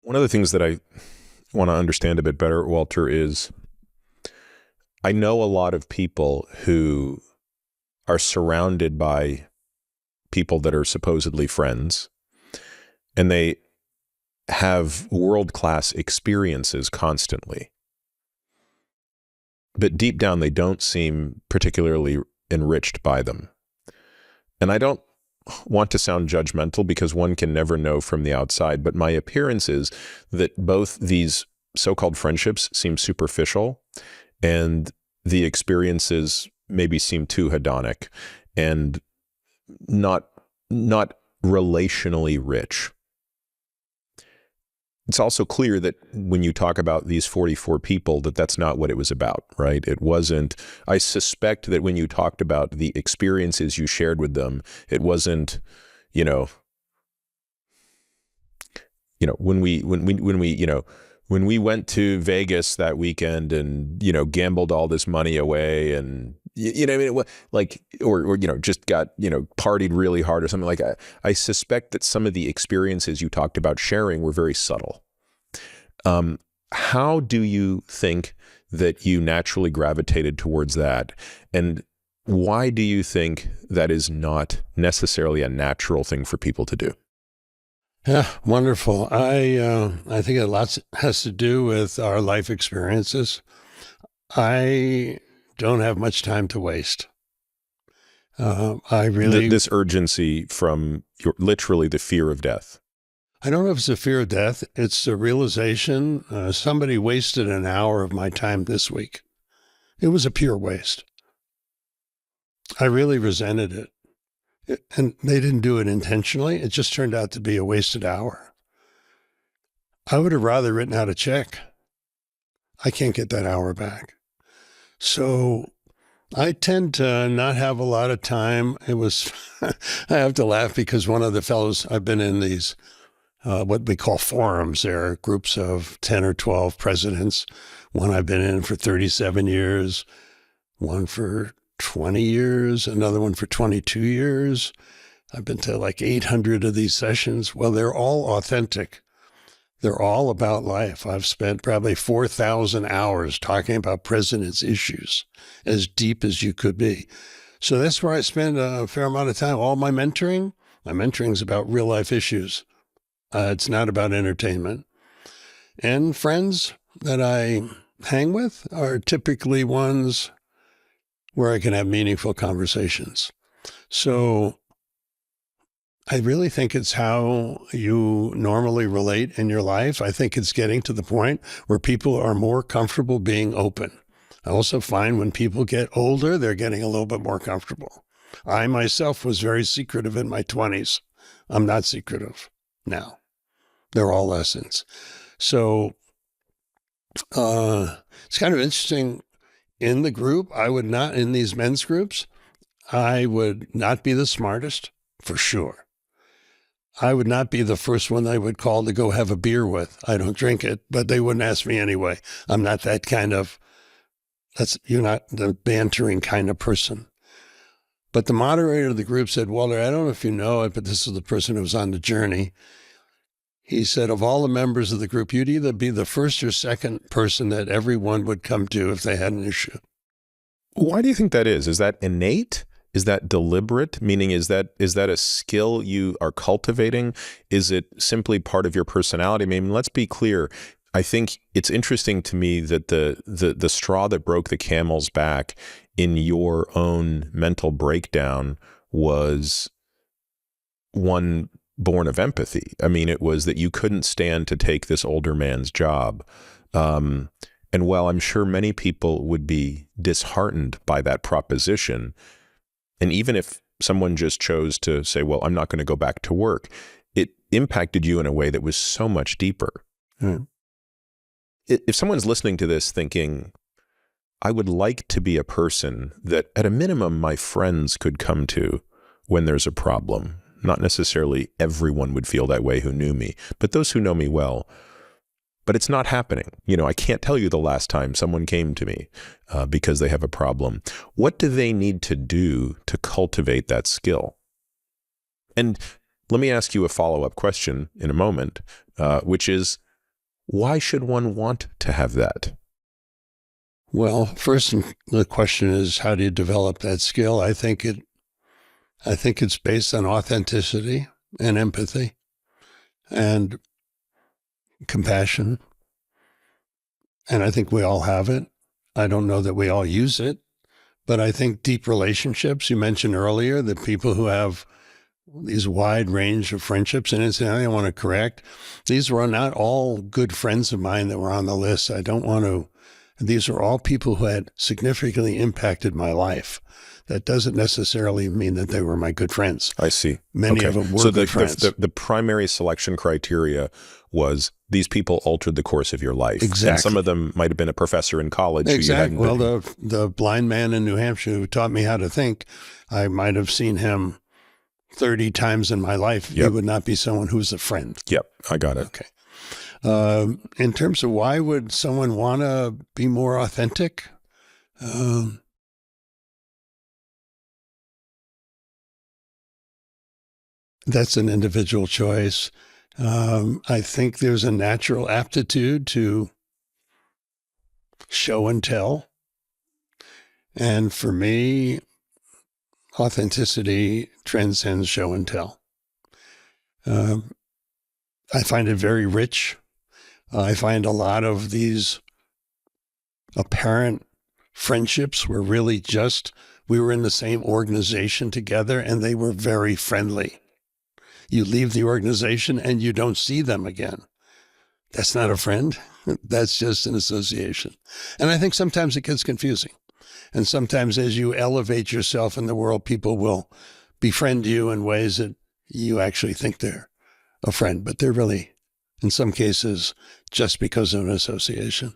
One of the things that I want to understand a bit better, Walter, is I know a lot of people who are surrounded by people that are supposedly friends, and they have world-class experiences constantly. But deep down, they don't seem particularly enriched by them. And I don't want to sound judgmental because one can never know from the outside, but my appearance is that both these so-called friendships seem superficial and the experiences maybe seem too hedonic and not relationally rich. It's also clear that when you talk about these 44 people, that's not what it was about, right? It wasn't. I suspect that when you talked about the experiences you shared with them, it wasn't, when we went to Vegas that weekend and, gambled all this money away and, just got, partied really hard or something like that. I suspect that some of the experiences you talked about sharing were very subtle. How do you think that you naturally gravitated towards that? And why do you think that is not necessarily a natural thing for people to do? Yeah, wonderful. I think a lot has to do with our life experiences. I don't have much time to waste. This urgency from literally the fear of death. I don't know if it's a fear of death. It's a realization. Somebody wasted an hour of my time this week. It was a pure waste. I really resented it. And they didn't do it intentionally. It just turned out to be a wasted hour. I would have rather written out a check. I can't get that hour back. So I tend to not have a lot of time. It was, I have to laugh because one of the fellows, I've been in these, what we call forums. There are groups of 10 or 12 presidents. One I've been in for 37 years, one for 20 years, another one for 22 years. I've been to like 800 of these sessions. Well, they're all authentic. They're all about life. I've spent probably 4,000 hours talking about presidents' issues, as deep as you could be. So that's where I spend a fair amount of time. All my mentoring is about real life issues. It's not about entertainment. And friends that I hang with are typically ones where I can have meaningful conversations. So I really think it's how you normally relate in your life. I think it's getting to the point where people are more comfortable being open. I also find when people get older, they're getting a little bit more comfortable. I myself was very secretive in my 20s. I'm not secretive now. They're all lessons. So it's kind of interesting. In the group, in these men's groups, I would not be the smartest, for sure. I would not be the first one they would call to go have a beer with. I don't drink it, but they wouldn't ask me anyway. I'm not that kind of, you're not the bantering kind of person. But the moderator of the group said, Walter, I don't know if you know it, but this is the person who was on the journey. He said, of all the members of the group, you'd either be the first or second person that everyone would come to if they had an issue. Why do you think that is? Is that innate? Is that deliberate? Meaning, is that a skill you are cultivating? Is it simply part of your personality? I mean, let's be clear. I think it's interesting to me that the straw that broke the camel's back in your own mental breakdown was one born of empathy. I mean, it was that you couldn't stand to take this older man's job. And while I'm sure many people would be disheartened by that proposition, and even if someone just chose to say, well, I'm not going to go back to work, it impacted you in a way that was so much deeper. Mm. If someone's listening to this thinking, I would like to be a person that at a minimum my friends could come to when there's a problem. Not necessarily everyone would feel that way who knew me, but those who know me well. But it's not happening. I can't tell you the last time someone came to me because they have a problem. What do they need to do to cultivate that skill? And let me ask you a follow-up question in a moment, which is, Why should one want to have that? Well, first, the question is, how do you develop that skill? I think it's based on authenticity and empathy and compassion. And I think we all have it. I don't know that we all use it, but I think deep relationships, you mentioned earlier, that people who have these wide range of friendships, and incidentally, I want to correct, these were not all good friends of mine that were on the list. These are all people who had significantly impacted my life. That doesn't necessarily mean that they were my good friends. I see. Many of them were good friends. The primary selection criteria was these people altered the course of your life. Exactly. And some of them might have been a professor in college. Exactly. Well, the blind man in New Hampshire who taught me how to think, I might have seen him 30 times in my life. Yep. He would not be someone who's a friend. Yep, I got it. Okay. In terms of why would someone want to be more authentic? That's an individual choice. I think there's a natural aptitude to show and tell. And for me, authenticity transcends show and tell. I find it very rich. I find a lot of these apparent friendships were really just, we were in the same organization together and they were very friendly. You leave the organization and you don't see them again. That's not a friend. That's just an association. And I think sometimes it gets confusing. And sometimes as you elevate yourself in the world, people will befriend you in ways that you actually think they're a friend, but they're really, in some cases, just because of an association.